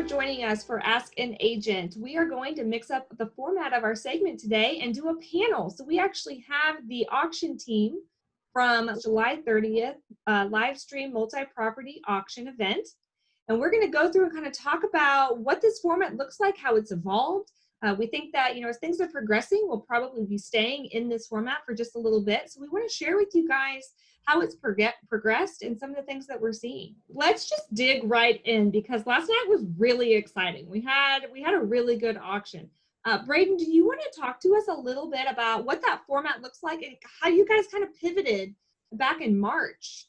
for joining us for Ask an Agent. We are going to mix up the format of our segment today and do a panel. So we actually have the auction team from July 30th live stream multi-property auction event. And we're going to go through and kind of talk about what this format looks like, how it's evolved. We think that, as things are progressing, we'll probably be staying in this format for just a little bit. So we want to share with you guys how it's progressed and some of the things that we're seeing. Let's just dig right in because last night was really exciting. We had a really good auction. Braden, do you want to talk to us a little bit about what that format looks like and how you guys kind of pivoted back in March?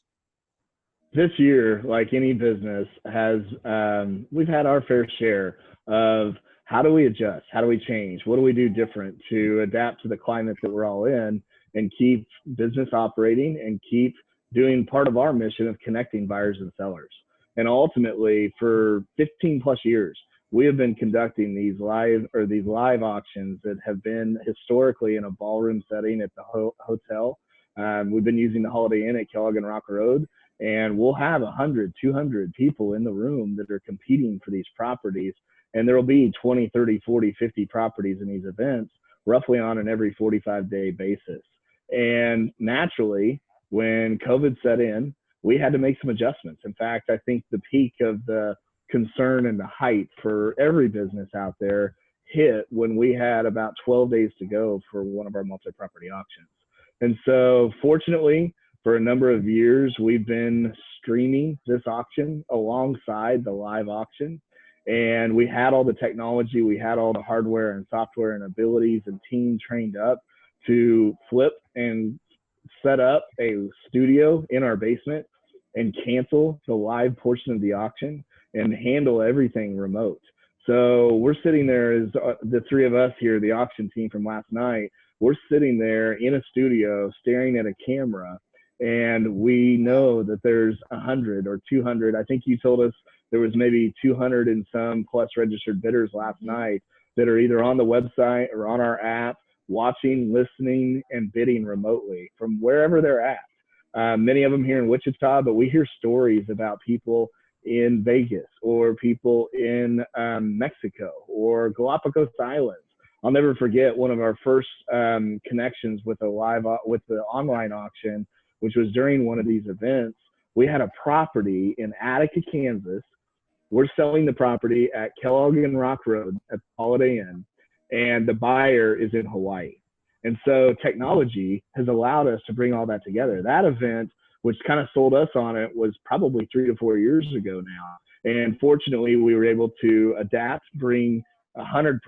This year, like any business, we've had our fair share of how do we adjust? How do we change? What do we do different to adapt to the climate that we're all in and keep business operating and keep doing part of our mission of connecting buyers and sellers? And ultimately, for 15 plus years, we have been conducting these live auctions that have been historically in a ballroom setting at the hotel. We've been using the Holiday Inn at Kellogg and Rock Road. And we'll have 100, 200 people in the room that are competing for these properties. And there will be 20, 30, 40, 50 properties in these events, roughly on an every 45-day basis. And naturally, when COVID set in, we had to make some adjustments. In fact, I think the peak of the concern and the height for every business out there hit when we had about 12 days to go for one of our multi-property auctions. And so fortunately, for a number of years, we've been streaming this auction alongside the live auction. And we had all the technology, we had all the hardware and software and abilities and team trained up to flip and set up a studio in our basement and cancel the live portion of the auction and handle everything remote. So we're sitting there as the three of us here, the auction team from last night, we're sitting there in a studio staring at a camera. And we know that there's 100 or 200. I think you told us there was maybe 200 and some plus registered bidders last night that are either on the website or on our app, watching, listening, and bidding remotely from wherever they're at. Many of them here in Wichita, but we hear stories about people in Vegas or people in Mexico or Galapagos Islands. I'll never forget one of our first connections with the online auction, which was during one of these events. We had a property in Attica, Kansas. We're selling the property at Kellogg and Rock Road at the Holiday Inn, and the buyer is in Hawaii. And so technology has allowed us to bring all that together. That event, which kind of sold us on it, was probably 3 to 4 years ago now. And fortunately, we were able to adapt, bring 100%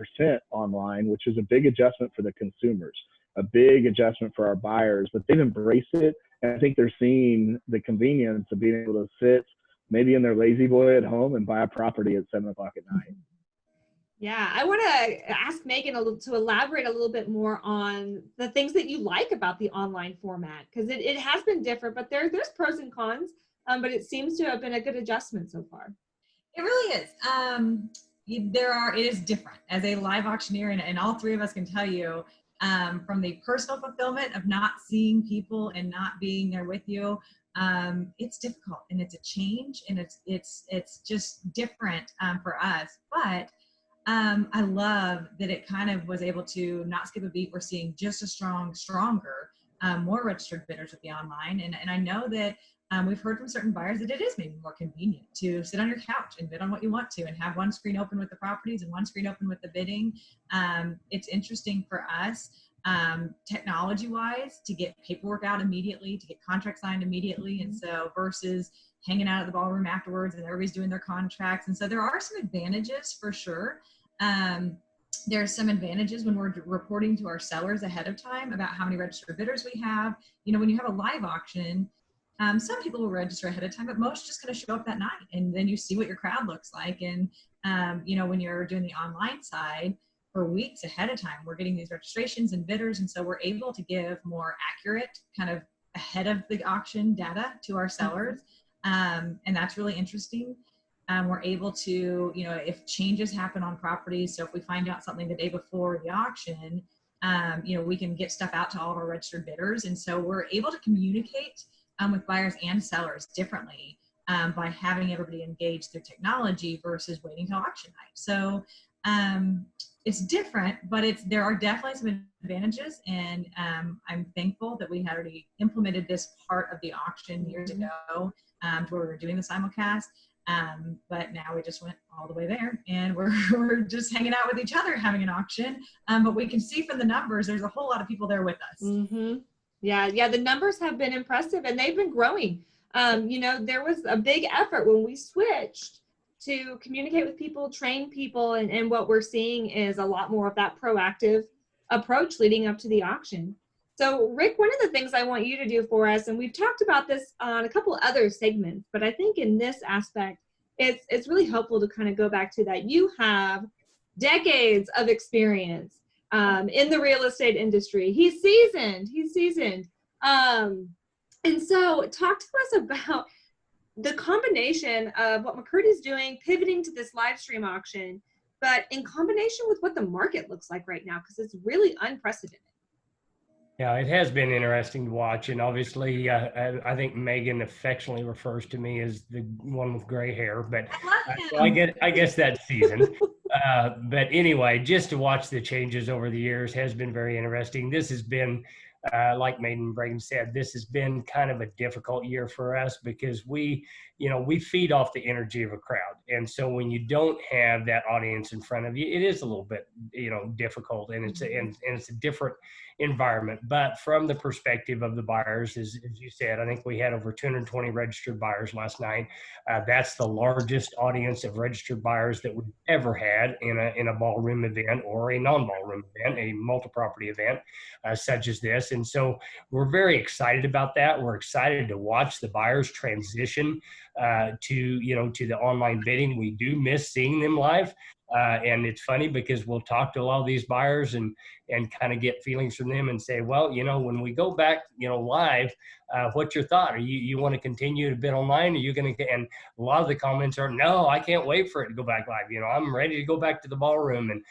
online, which is a big adjustment for the consumers, a big adjustment for our buyers, but they've embraced it. And I think they're seeing the convenience of being able to sit maybe in their lazy boy at home and buy a property at 7 o'clock at night. Yeah, I want to ask Megan to elaborate a little bit more on the things that you like about the online format, because it has been different, but there's pros and cons, but it seems to have been a good adjustment so far. It really is. It is different as a live auctioneer, and all three of us can tell you, from the personal fulfillment of not seeing people and not being there with you, it's difficult and it's a change and it's just different for us. But I love that it kind of was able to not skip a beat. We're seeing just a stronger, more registered bidders with the online, and I know that we've heard from certain buyers that it is maybe more convenient to sit on your couch and bid on what you want to and have one screen open with the properties and one screen open with the bidding. It's interesting for us, technology-wise, to get paperwork out immediately, to get contracts signed immediately, and so versus hanging out at the ballroom afterwards and everybody's doing their contracts. And so there are some advantages for sure. There are some advantages when we're reporting to our sellers ahead of time about how many registered bidders we have. When you have a live auction, some people will register ahead of time, but most just kind of show up that night, and then you see what your crowd looks like. And when you're doing the online side, for weeks ahead of time, we're getting these registrations and bidders, and so we're able to give more accurate, kind of ahead of the auction data to our sellers, and that's really interesting. We're able to, if changes happen on properties, so if we find out something the day before the auction, we can get stuff out to all of our registered bidders, and so we're able to communicate with buyers and sellers differently by having everybody engage through technology versus waiting till auction night. So it's different, but there are definitely some advantages, and I'm thankful that we had already implemented this part of the auction years ago, to where we were doing the simulcast. But now we just went all the way there, and we're just hanging out with each other having an auction. But we can see from the numbers, there's a whole lot of people there with us. Mm-hmm. Yeah, the numbers have been impressive, and they've been growing. There was a big effort when we switched to communicate with people, train people, and what we're seeing is a lot more of that proactive approach leading up to the auction. So Rick, one of the things I want you to do for us, and we've talked about this on a couple other segments, but I think in this aspect, it's really helpful to kind of go back to that. You have decades of experience in the real estate industry. He's seasoned. And so talk to us about the combination of what McCurdy's doing, pivoting to this live stream auction, but in combination with what the market looks like right now, because it's really unprecedented. Yeah, it has been interesting to watch. And obviously, I think Megan affectionately refers to me as the one with gray hair, but I guess that's seasoned. But anyway, just to watch the changes over the years has been very interesting. This has been, like Maiden Braden said, this has been kind of a difficult year for us because we feed off the energy of a crowd. And so when you don't have that audience in front of you, it is a little bit, difficult, and it's a different environment. But from the perspective of the buyers, as you said, I think we had over 220 registered buyers last night. That's the largest audience of registered buyers that we've ever had in a ballroom event or a non-ballroom event, a multi-property event such as this. And so we're very excited about that. We're excited to watch the buyers transition to the online bidding. We do miss seeing them live. And it's funny because we'll talk to a lot of these buyers and kind of get feelings from them and say, well, when we go back, live, what's your thought? Are you want to continue to bid online? Are you going to, and a lot of the comments are, no, I can't wait for it to go back live. I'm ready to go back to the ballroom. And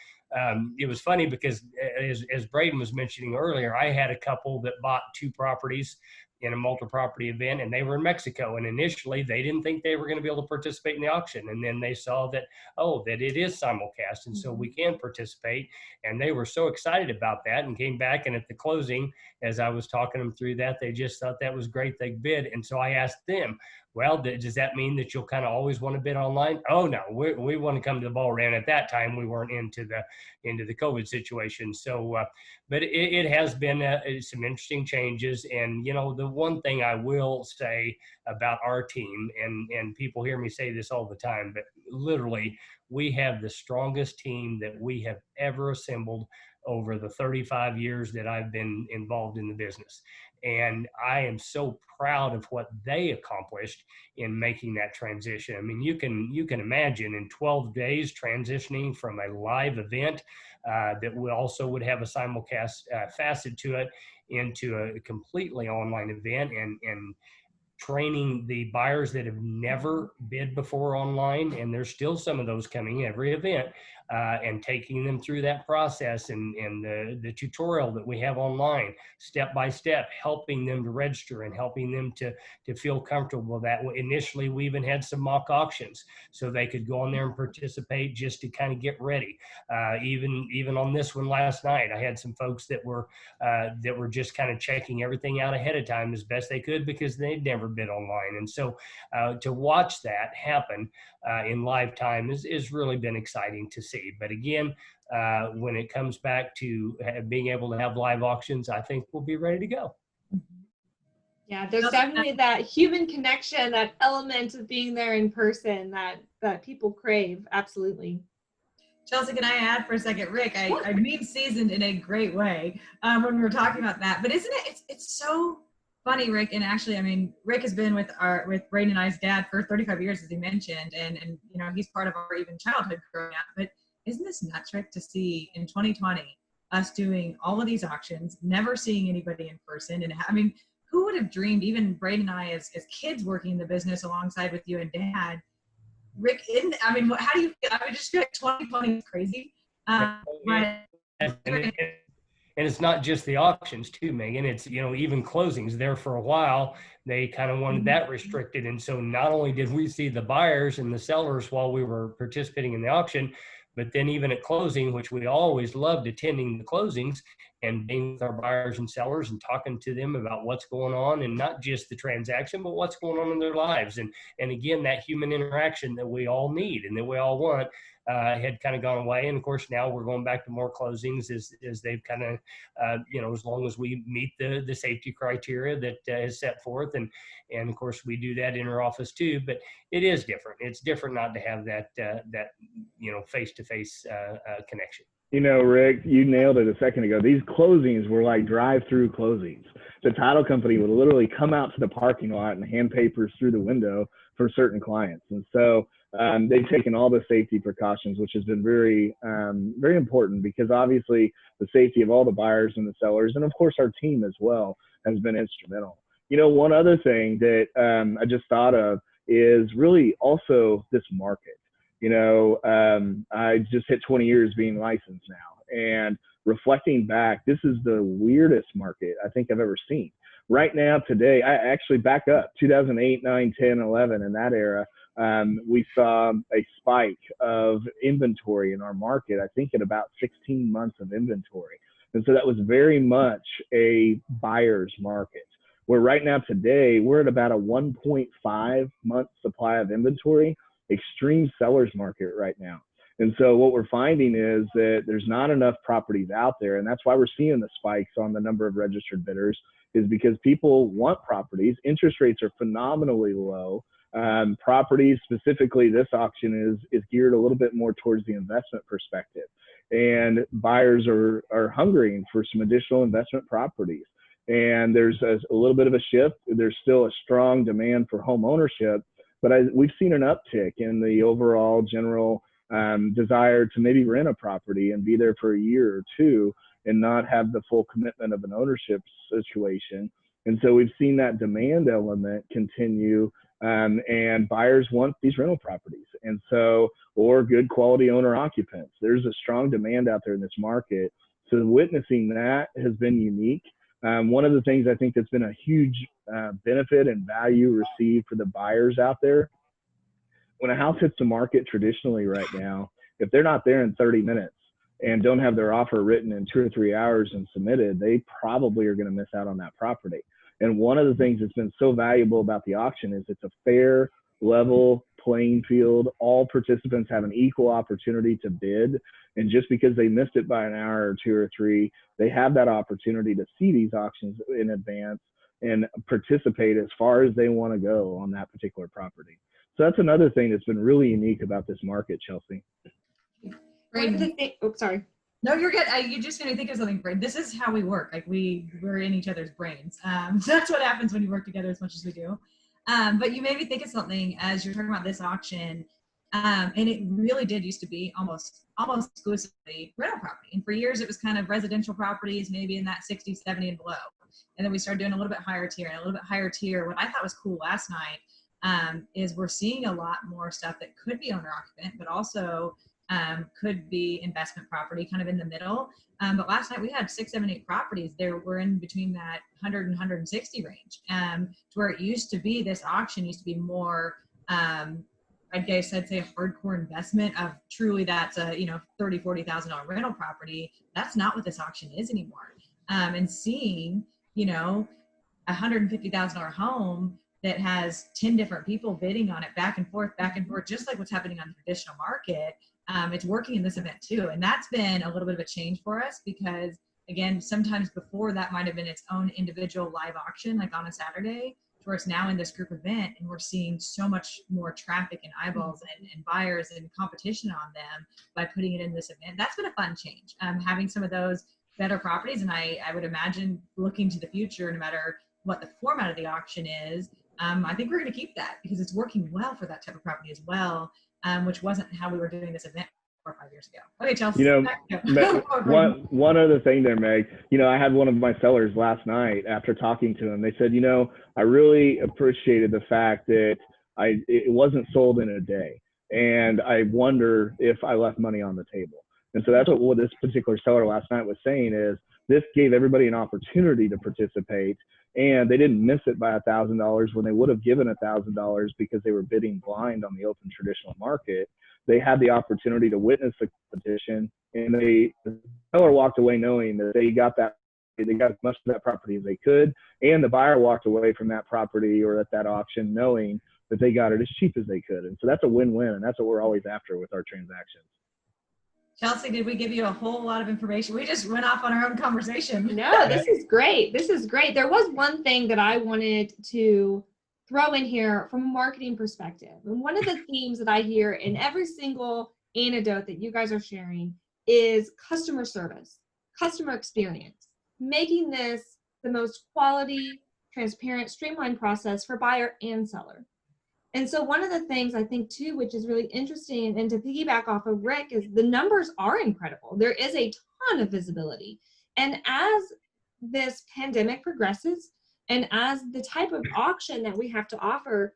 it was funny because as Braden was mentioning earlier, I had a couple that bought 2 properties in a multi-property event, and they were in Mexico. And initially they didn't think they were going to be able to participate in the auction. And then they saw that it is simulcast. And so we can participate. And they were so excited about that and came back. And at the closing, as I was talking them through that, they just thought that was great. They bid. And so I asked them, well, does that mean that you'll kind of always want to bid online? Oh, no, we want to come to the ballroom. At that time, we weren't into the COVID situation. So, but it has been some interesting changes. And, the one thing I will say about our team, and people hear me say this all the time, but literally we have the strongest team that we have ever assembled over the 35 years that I've been involved in the business. And I am so proud of what they accomplished in making that transition. I mean, you can imagine in 12 days transitioning from a live event that would have a simulcast facet to it into a completely online event, and training the buyers that have never bid before online, and there's still some of those coming every event, and taking them through that process and the tutorial that we have online, step by step, helping them to register and helping them to feel comfortable with that. Initially, we even had some mock auctions so they could go on there and participate just to kind of get ready. Even on this one last night, I had some folks that were just kind of checking everything out ahead of time as best they could because they'd never bid online. And so to watch that happen in live time is really been exciting to see. But again, when it comes back to being able to have live auctions, I think we'll be ready to go. Yeah, there's definitely that human connection, that element of being there in person that people crave. Absolutely. Chelsea, can I add for a second? Rick, I mean seasoned in a great way when we were talking about that. But isn't it, it's so funny, Rick, and actually, I mean, Rick has been with Braden and I's dad for 35 years, as he mentioned, and he's part of our even childhood growing up. But isn't this nuts, Rick, to see in 2020 us doing all of these auctions, never seeing anybody in person? And I mean, who would have dreamed, even Braden and I as kids working in the business alongside with you and Dad? Rick, how do you feel? I would just feel like 2020 is crazy. And it's not just the auctions too, Megan. It's, even closings there for a while. They kind of wanted that restricted. And so not only did we see the buyers and the sellers while we were participating in the auction, but then even at closing, which we always loved attending the closings and being with our buyers and sellers and talking to them about what's going on, and not just the transaction, but what's going on in their lives. And again, that human interaction that we all need and that we all want had kind of gone away. And of course, now we're going back to more closings as they've kind of, as long as we meet the safety criteria that is set forth. And of course, we do that in our office too, but it is different. It's different not to have that face-to-face connection. Rick, you nailed it a second ago. These closings were like drive-through closings. The title company would literally come out to the parking lot and hand papers through the window for certain clients. And so they've taken all the safety precautions, which has been very, very important, because obviously the safety of all the buyers and the sellers, and of course our team as well, has been instrumental. One other thing that I just thought of is really also this market. I just hit 20 years being licensed now, and reflecting back, this is the weirdest market I think I've ever seen. Right now, today, I actually back up 2008, 9, 10, 11, in that era, we saw a spike of inventory in our market, I think at about 16 months of inventory. And so that was very much a buyer's market, where right now today, we're at about a 1.5 month supply of inventory, extreme seller's market right now. And so what we're finding is that there's not enough properties out there. And that's why we're seeing the spikes on the number of registered bidders, is because people want properties. Interest rates are phenomenally low. Properties, specifically this auction, is geared a little bit more towards the investment perspective. And buyers are hungering for some additional investment properties. And there's a little bit of a shift. There's still a strong demand for home ownership, but we've seen an uptick in the overall general desire to maybe rent a property and be there for a year or two and not have the full commitment of an ownership situation. And so we've seen that demand element continue, and buyers want these rental properties. And so, or good quality owner occupants. There's a strong demand out there in this market. So witnessing that has been unique. One of the things I think that's been a huge benefit and value received for the buyers out there, when a house hits the market traditionally right now, if they're not there in 30 minutes and don't have their offer written in 2 or 3 hours and submitted, they probably are going to miss out on that property. And one of the things that's been so valuable about the auction is it's a fair, level playing field. All participants have an equal opportunity to bid. And just because they missed it by an hour or 2 or 3, they have that opportunity to see these auctions in advance and participate as far as they want to go on that particular property. So that's another thing that's been really unique about this market, Chelsea. Sorry. No, you're good. You just made me think of something, Brad. This is how we work. Like we're in each other's brains. That's what happens when you work together as much as we do. But you made me think of something as you're talking about this auction. And it really did used to be almost exclusively rental property. And for years, it was kind of residential properties, maybe in that 60, 70 and below. And then we started doing a little bit higher tier and a little bit higher tier. What I thought was cool last night is we're seeing a lot more stuff that could be owner occupant, but also could be investment property kind of in the middle. But last night we had 6, 7, 8 properties. There were in between that 100 and 160 range, to where it used to be, this auction used to be more, I'd say a hardcore investment of truly that's a, $30,000, $40,000 rental property. That's not what this auction is anymore. And seeing, a $150,000 home that has 10 different people bidding on it back and forth, just like what's happening on the traditional market. It's working in this event too. And that's been a little bit of a change for us because, again, sometimes before that might have been its own individual live auction, like on a Saturday, where it's now in this group event, and we're seeing so much more traffic and eyeballs and buyers and competition on them by putting it in this event. That's been a fun change, having some of those better properties. And I would imagine looking to the future, no matter what the format of the auction is, I think we're going to keep that because it's working well for that type of property as well, which wasn't how we were doing this event 4 or 5 years ago. Okay, Chelsea. One other thing there, Meg, I had one of my sellers last night after talking to him. They said, I really appreciated the fact that it wasn't sold in a day. And I wonder if I left money on the table. And so that's what this particular seller last night was saying is, This gave everybody an opportunity to participate, and they didn't miss it by $1,000 when they would have given $1,000 because they were bidding blind on the open traditional market. They had the opportunity to witness the competition, and the seller walked away knowing that they got as much of that property as they could, and the buyer walked away from that property or at that auction knowing that they got it as cheap as they could. And so that's a win-win, and that's what we're always after with our transactions. Chelsea, did we give you a whole lot of information? We just went off on our own conversation. No, this is great. This is great. There was one thing that I wanted to throw in here from a marketing perspective. And one of the themes that I hear in every single anecdote that you guys are sharing is customer service, customer experience, making this the most quality, transparent, streamlined process for buyer and seller. And so one of the things I think too, which is really interesting, and to piggyback off of Rick, is the numbers are incredible. There is a ton of visibility. And as this pandemic progresses, and as the type of auction that we have to offer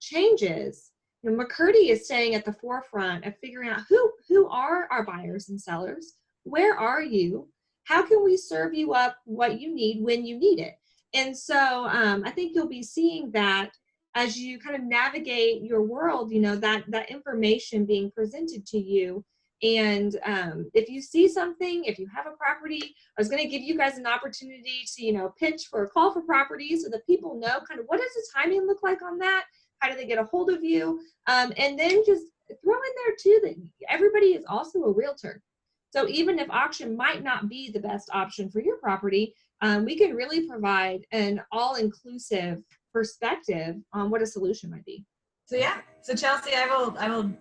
changes, McCurdy is staying at the forefront of figuring out who are our buyers and sellers, where are you, how can we serve you up what you need when you need it. And so I think you'll be seeing that as you kind of navigate your world, that information being presented to you. And if you see something, if you have a property, I was going to give you guys an opportunity to, pitch for a call for property so that people know kind of what does the timing look like on that? How do they get a hold of you? And then just throw in there too that everybody is also a realtor. So even if auction might not be the best option for your property, we can really provide an all-inclusive perspective on what a solution might be. So Chelsea, I will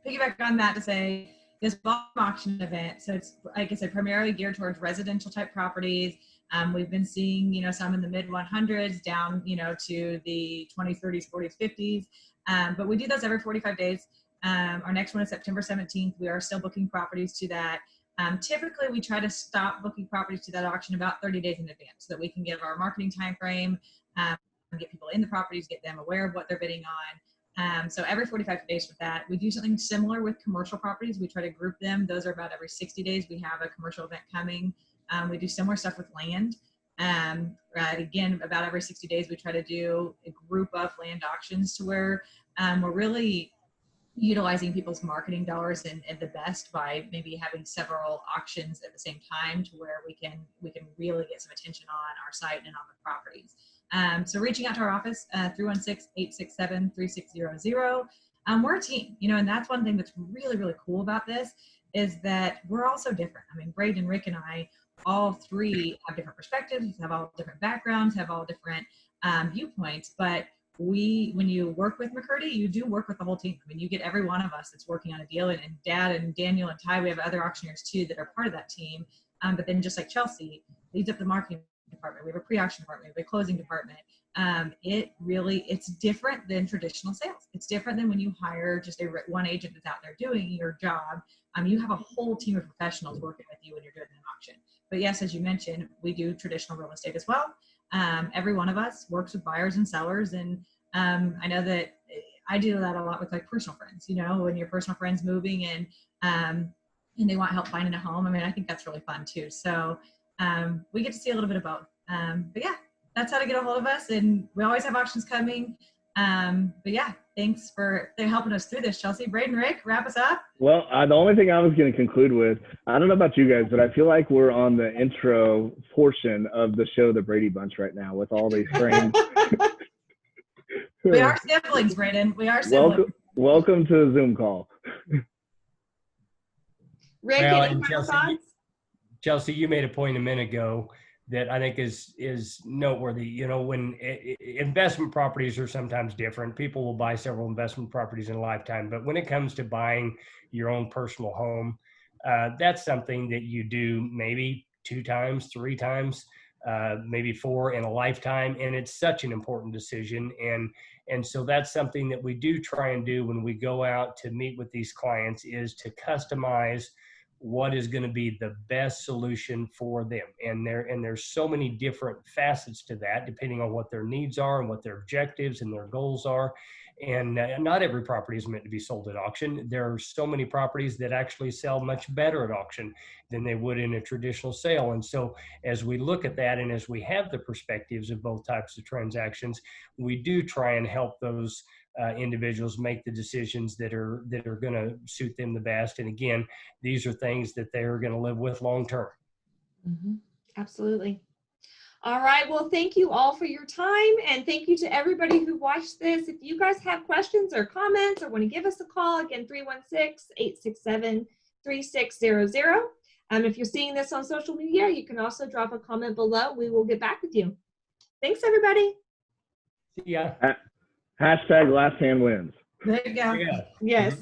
piggyback on that to say this volume auction event. So it's, like I said, primarily geared towards residential type properties. We've been seeing, some in the mid 100s down, to the 20s, 30s, 40s, 50s. But we do those every 45 days. Our next one is September 17th. We are still booking properties to that. Typically, we try to stop booking properties to that auction about 30 days in advance so that we can give our marketing time frame, get people in the properties, get them aware of what they're bidding on. So every 45 days with that. We do something similar with commercial properties. We try to group them. Those are about every 60 days. We have a commercial event coming. We do similar stuff with land. Again, about every 60 days, we try to do a group of land auctions to where we're really utilizing people's marketing dollars and the best by maybe having several auctions at the same time to where we can really get some attention on our site and on the properties. So reaching out to our office, 316-867-3600. We're a team, and that's one thing that's really, really cool about this is that we're all so different. I mean, Braden, Rick, and I, all three have different perspectives, have all different backgrounds, have all different viewpoints, but when you work with McCurdy, you do work with the whole team. I mean, you get every one of us that's working on a deal, and Dad and Daniel and Ty, we have other auctioneers too that are part of that team. But then just like Chelsea leads up the marketing department, we have a pre-auction department, we have a closing department. It's different than traditional sales. It's different than when you hire just one agent that's out there doing your job. You have a whole team of professionals working with you when you're doing an auction. But yes, as you mentioned, we do traditional real estate as well. Every one of us works with buyers and sellers. And I know that I do that a lot with like personal friends, when your personal friend's moving and they want help finding a home. I mean, I think that's really fun too. So we get to see a little bit of both. But yeah, that's how to get a hold of us. And we always have auctions coming. But yeah, thanks for helping us through this, Chelsea. Braden, Rick, wrap us up. Well, the only thing I was going to conclude with, I don't know about you guys, but I feel like we're on the intro portion of the show, The Brady Bunch, right now with all these frames. We are siblings, Braden. We are siblings. Welcome to the Zoom call. Rick, any final thoughts? Chelsea, you made a point a minute ago that I think is noteworthy. When investment properties are sometimes different, people will buy several investment properties in a lifetime. But when it comes to buying your own personal home, that's something that you do maybe 2 times, 3 times, maybe 4 in a lifetime. And it's such an important decision. And so that's something that we do try and do when we go out to meet with these clients, is to customize what is going to be the best solution for them. And there's so many different facets to that, depending on what their needs are and what their objectives and their goals are. And not every property is meant to be sold at auction. There are so many properties that actually sell much better at auction than they would in a traditional sale. And so as we look at that, and as we have the perspectives of both types of transactions, we do try and help those individuals make the decisions that are going to suit them the best. And again, these are things that they're going to live with long term. Mm-hmm. Absolutely. All right. Well, thank you all for your time. And thank you to everybody who watched this. If you guys have questions or comments or want to give us a call, again, 316-867-3600. If you're seeing this on social media, you can also drop a comment below. We will get back with you. Thanks, everybody. See ya. Hashtag last hand wins. There you go. Yeah. Yes.